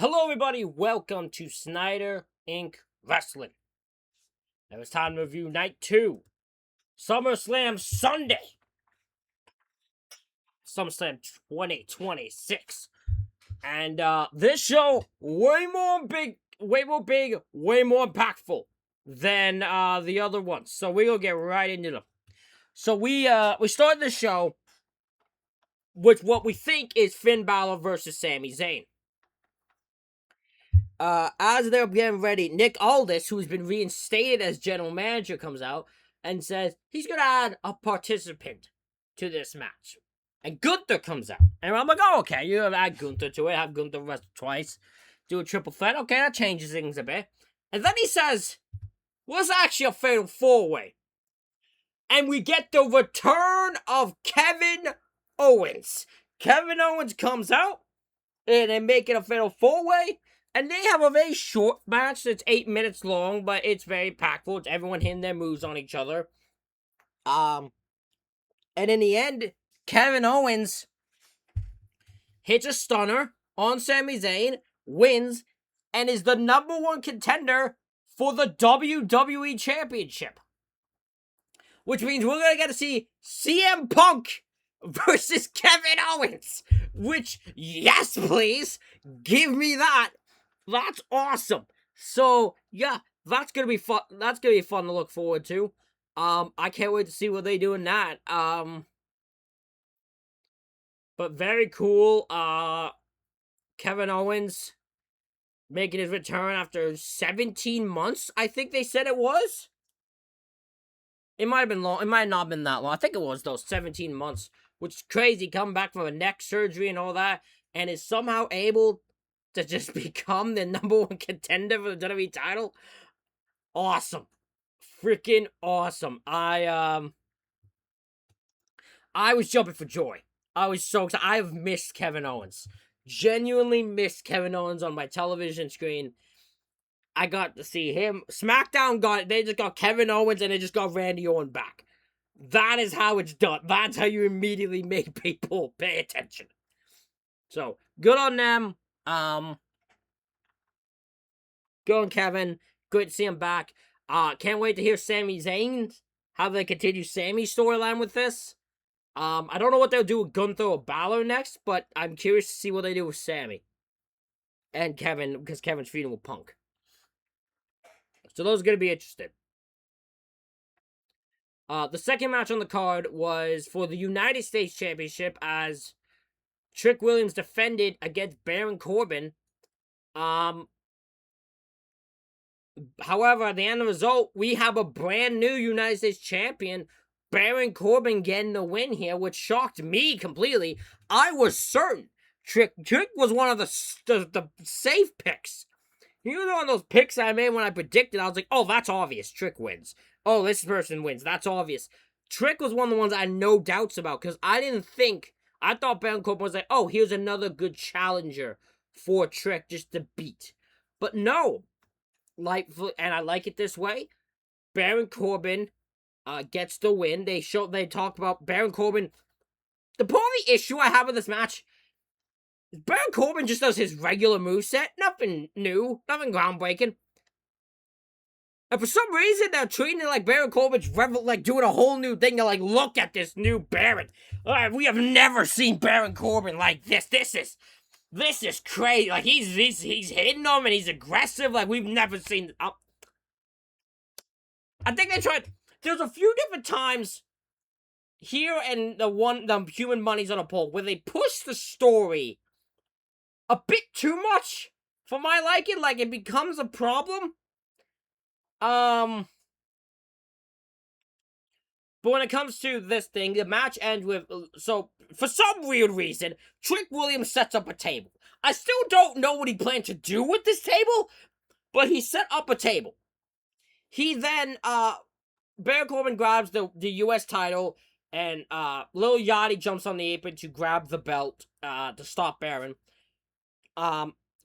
Hello, everybody. Welcome to Snyder Inc. Wrestling. Now it's time to review Night 2, SummerSlam Sunday, SummerSlam 2026. And this show way more big, way more impactful than the other ones. So we're gonna get right into them. So we started the show with what we think is Finn Balor versus Sami Zayn. As they're getting ready, Nick Aldis, who's been reinstated as general manager, comes out and says he's gonna add a participant to this match. And Gunther comes out. And I'm like, oh, okay, you have add Gunther to it, have Gunther wrestle twice, do a triple threat. Okay, that changes things a bit. And then he says, well, it's actually a fatal four-way. And we get the return of Kevin Owens. Kevin Owens comes out, and they make it a fatal four-way. And they have a very short match. It's 8 minutes long, but it's very impactful. It's everyone hitting their moves on each other. And in the end, Kevin Owens hits a stunner on Sami Zayn, wins, and is the #1 contender for the WWE Championship. Which means we're going to get to see CM Punk versus Kevin Owens. Which, yes, please, give me that. That's awesome. So, yeah, that's gonna be fun. That's gonna be fun to look forward to. I can't wait to see what they do in that. But very cool. Kevin Owens making his return after 17 months, I think they said it was. It might have been long. It might not have been that long. I think it was, though, 17 months. Which is crazy, coming back from a neck surgery and all that, and is somehow able to just become the #1 contender for the WWE title. Awesome. Freaking awesome. I was jumping for joy. I was so excited. I've missed Kevin Owens. Genuinely missed Kevin Owens on my television screen. I got to see him. SmackDown they just got Kevin Owens and they just got Randy Orton back. That is how it's done. That's how you immediately make people pay attention. So, good on them. Good on Kevin. Good to see him back. Can't wait to hear Sami Zayn, how they continue Sami's storyline with this. I don't know what they'll do with Gunther or Balor next, but I'm curious to see what they do with Sami. And Kevin, because Kevin's feuding with Punk. So those are going to be interesting. The second match on the card was for the United States Championship as Trick Williams defended against Baron Corbin. However, at the end of the result, we have a brand new United States champion, Baron Corbin, getting the win here, which shocked me completely. I was certain Trick was one of the safe picks. He was one of those picks I made when I predicted. I was like, oh, that's obvious. Trick wins. Oh, this person wins. That's obvious. Trick was one of the ones I had no doubts about because I thought Baron Corbin was like, oh, here's another good challenger for Trick just to beat. But no. And I like it this way. Baron Corbin gets the win. They talk about Baron Corbin. The only issue I have with this match is Baron Corbin just does his regular moveset. Nothing new. Nothing groundbreaking. And for some reason, they're treating it like Baron Corbin's doing a whole new thing. They're like, look at this new Baron. We have never seen Baron Corbin like this. This is crazy. Like, he's hitting them and he's aggressive. Like, we've never seen. I think they tried. There's a few different times here and the Human Money's on a Pole where they push the story a bit too much for my liking. Like, it becomes a problem. But when it comes to this thing, the match ends with, so, for some weird reason, Trick Williams sets up a table. I still don't know what he planned to do with this table, but he set up a table. He then, Baron Corbin grabs the U.S. title, and, Lil Yachty jumps on the apron to grab the belt, to stop Baron.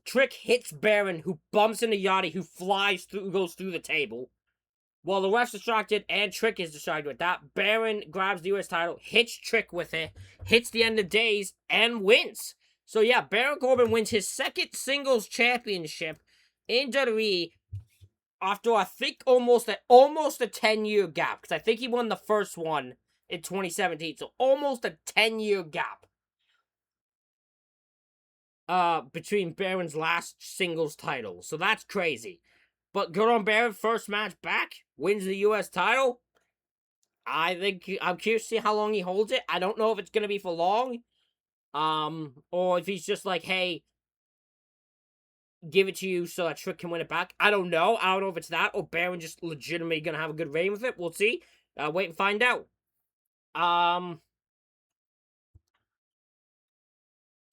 Trick hits Baron, who bumps into Yachty, who goes through the table. While the ref's distracted and Trick is distracted with that, Baron grabs the U.S. title, hits Trick with it, hits the end of days, and wins. So yeah, Baron Corbin wins his second singles championship in WWE after I think almost a 10-year gap, because I think he won the first one in 2017, so almost a 10-year gap between Baron's last singles title. So that's crazy. But good on Baron, first match back, wins the US title. I think I'm curious to see how long he holds it. I don't know if it's gonna be for long. Or if he's just like, hey, give it to you so that Trick can win it back. I don't know. I don't know if it's that or Baron just legitimately gonna have a good reign with it. We'll see. Wait and find out.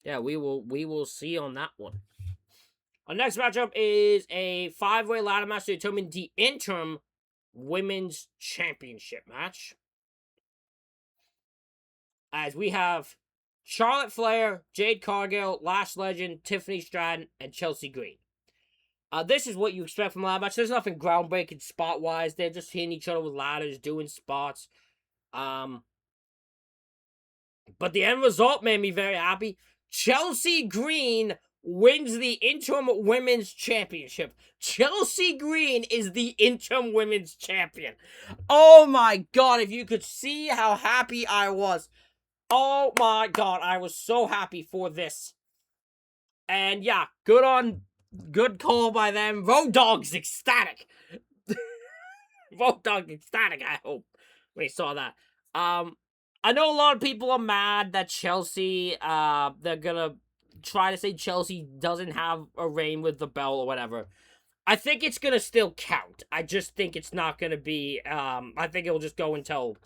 Yeah, we will see on that one. Our next matchup is a 5-way ladder match to determine the interim women's championship match. As we have Charlotte Flair, Jade Cargill, Lash Legend, Tiffany Stratton, and Chelsea Green. This is what you expect from a ladder match. There's nothing groundbreaking spot-wise. They're just hitting each other with ladders, doing spots. But the end result made me very happy. Chelsea Green wins the interim women's championship. Chelsea Green is the interim women's champion. Oh my god, if you could see how happy I was. Oh my god, I was so happy for this. And yeah, good call by them. Road Dogg's ecstatic. Road Dogg ecstatic, I hope, when he saw that. I know a lot of people are mad that Chelsea, they're gonna try to say Chelsea doesn't have a reign with the belt or whatever. I think it's gonna still count. I just think it's not gonna be, I think it'll just go until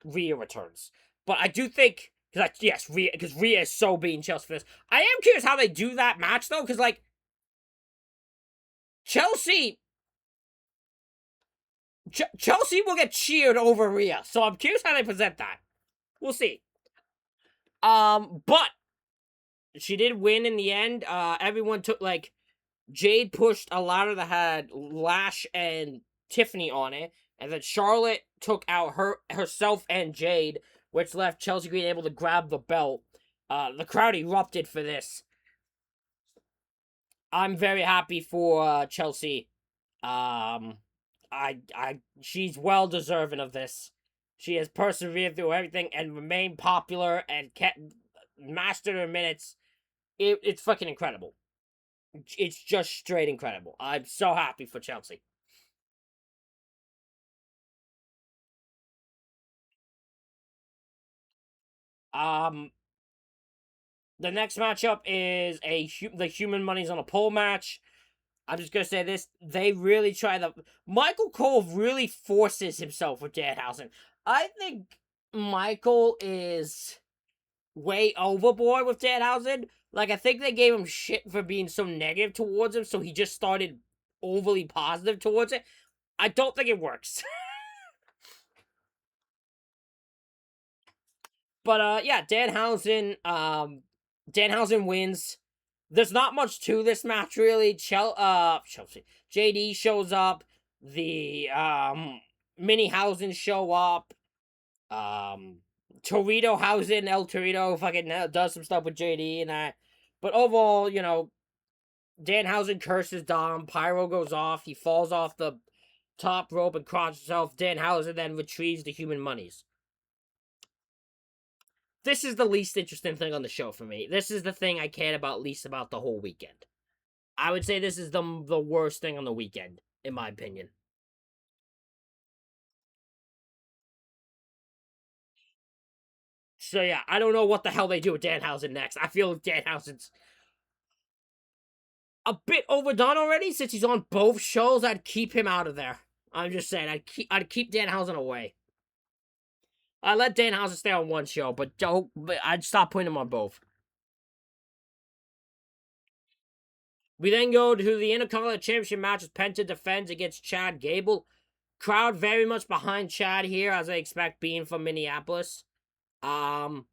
Rhea returns. But I do think, because Rhea is so beating Chelsea for this. I am curious how they do that match, though, because, like, Chelsea will get cheered over Rhea, so I'm curious how they present that. We'll see. But she did win in the end. Everyone took, like, Jade pushed a ladder that had Lash and Tiffany on it, and then Charlotte took out herself and Jade, which left Chelsea Green able to grab the belt. The crowd erupted for this. I'm very happy for Chelsea. She's well deserving of this. She has persevered through everything and remained popular and kept mastered her minutes. It's fucking incredible. It's just straight incredible. I'm so happy for Chelsea. The next matchup is the Human Money's on a Pole match. I'm just gonna say this: they really try the Michael Cole really forces himself with Danhausen. I think Michael is way overboard with Danhausen. Like, I think they gave him shit for being so negative towards him, so he just started overly positive towards it. I don't think it works. But yeah, Danhausen wins. There's not much to this match really. Chelsea. JD shows up. The Minihausen show up. Toritohausen, El Torito fucking does some stuff with JD and that. But overall, you know, Danhausen curses Dom. Pyro goes off. He falls off the top rope and crosses himself. Danhausen then retrieves the Human Monies. This is the least interesting thing on the show for me. This is the thing I cared about least about the whole weekend. I would say this is the worst thing on the weekend, in my opinion. So yeah, I don't know what the hell they do with Danhausen next. I feel Danhausen's a bit overdone already since he's on both shows. I'd keep him out of there. I'm just saying, I'd keep Danhausen away. I let Danhausen stay on one show, but I'd stop putting him on both. We then go to the Intercontinental Championship match as Penta defends against Chad Gable. Crowd very much behind Chad here, as I expect, being from Minneapolis. And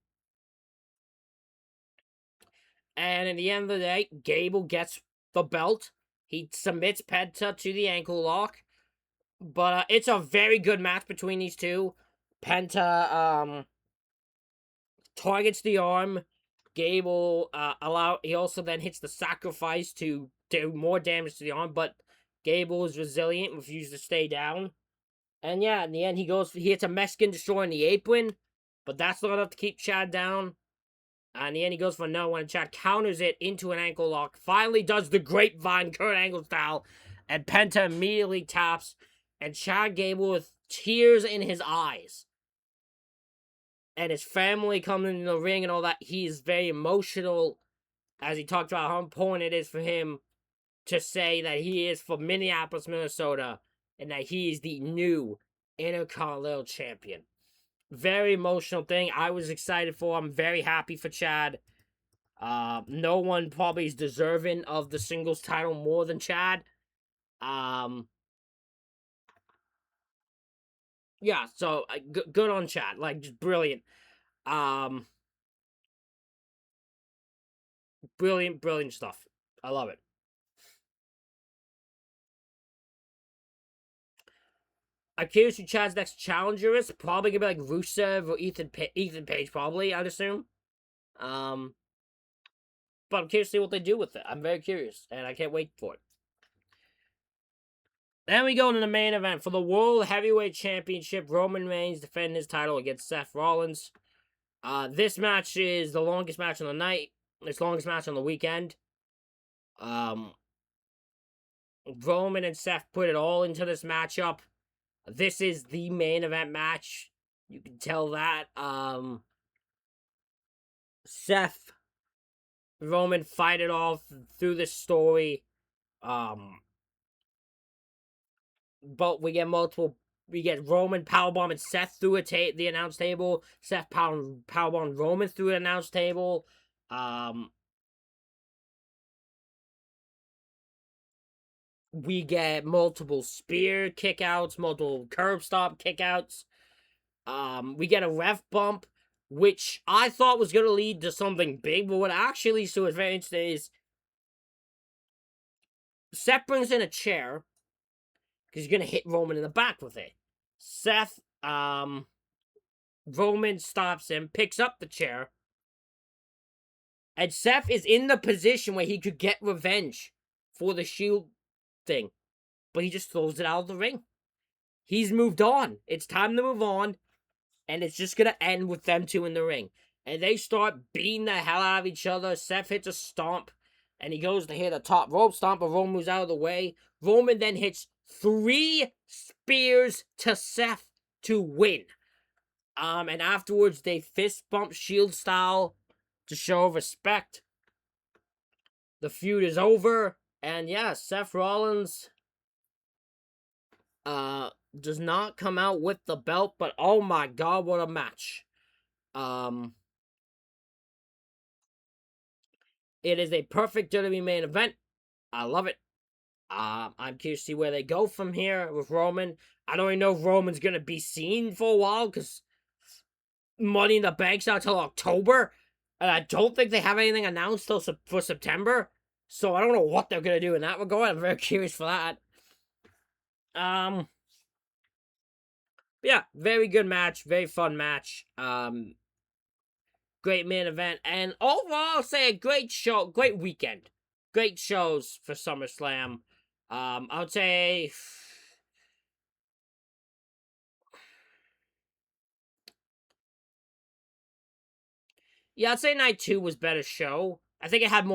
in the end of the day, Gable gets the belt. He submits Penta to the ankle lock. But it's a very good match between these two. Penta targets the arm, Gable he also then hits the sacrifice to do more damage to the arm, but Gable is resilient, refuses to stay down. And yeah, in the end, he hits a Mexican destroyer in the apron, but that's not enough to keep Chad down. And in the end, he goes for another one, and Chad counters it into an ankle lock. Finally does the grapevine Kurt Angle style, and Penta immediately taps, and Chad Gable with tears in his eyes. And his family coming in the ring and all that, he's very emotional as he talked about how important it is for him to say that he is from Minneapolis, Minnesota, and that he is the new Intercontinental Champion. Very emotional thing. I was excited for. I'm very happy for Chad. No one probably is deserving of the singles title more than Chad. Yeah, so good on Chad. Like, just brilliant. Brilliant stuff. I love it. I'm curious who Chad's next challenger is. Probably gonna be like Rusev or Ethan Page, probably, I'd assume. But I'm curious to see what they do with it. I'm very curious, and I can't wait for it. Then we go into the main event for the World Heavyweight Championship. Roman Reigns defending his title against Seth Rollins. This match is the longest match on the night. It's the longest match on the weekend. Roman and Seth put it all into this matchup. This is the main event match. You can tell that. Seth, Roman fight it off through this story. But we get Roman powerbombing Seth through the announce table. Seth powerbombing Roman through an announce table. We get multiple spear kickouts, multiple curb stop kickouts. We get a ref bump, which I thought was going to lead to something big, but what actually leads to is very interesting is Seth brings in a chair because he's going to hit Roman in the back with it. Roman stops him, picks up the chair, and Seth is in the position where he could get revenge for the Shield thing, but he just throws it out of the ring. He's moved on. It's time to move on, and it's just going to end with them two in the ring. And they start beating the hell out of each other. Seth hits a stomp, and he goes to hit a top rope stomp, but Roman moves out of the way. Roman then hits 3 spears to Seth to win. And afterwards, they fist bump Shield style to show respect. The feud is over. And yeah, Seth Rollins does not come out with the belt, but oh my god, what a match. It is a perfect WWE main event. I love it. I'm curious to see where they go from here with Roman. I don't even know if Roman's going to be seen for a while because Money in the Bank's not till October. And I don't think they have anything announced for September. So I don't know what they're going to do in that regard. I'm very curious for that. Yeah, very good match. Very fun match. Great main event. And overall, I'll say a great show. Great weekend. Great shows for SummerSlam. I would say... Yeah, I'd say night 2 was better show. I think it had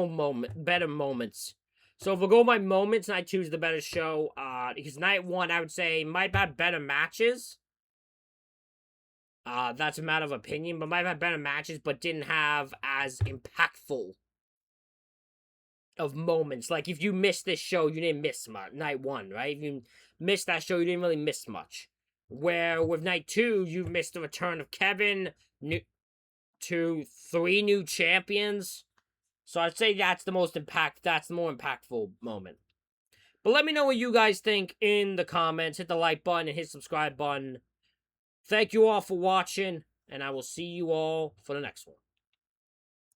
better moments. So if we go by moments, night 2 is the better show. Because night 1, I would say, might have better matches. That's a matter of opinion, but might have had better matches, but didn't have as impactful of moments. Like, if you missed this show, you didn't miss much. Night 1, right? If you missed that show, you didn't really miss much. Where with night 2, you missed the return of Kevin to 3 new champions. So I'd say that's the more impactful moment. But let me know what you guys think in the comments. Hit the like button and hit subscribe button. Thank you all for watching, and I will see you all for the next one.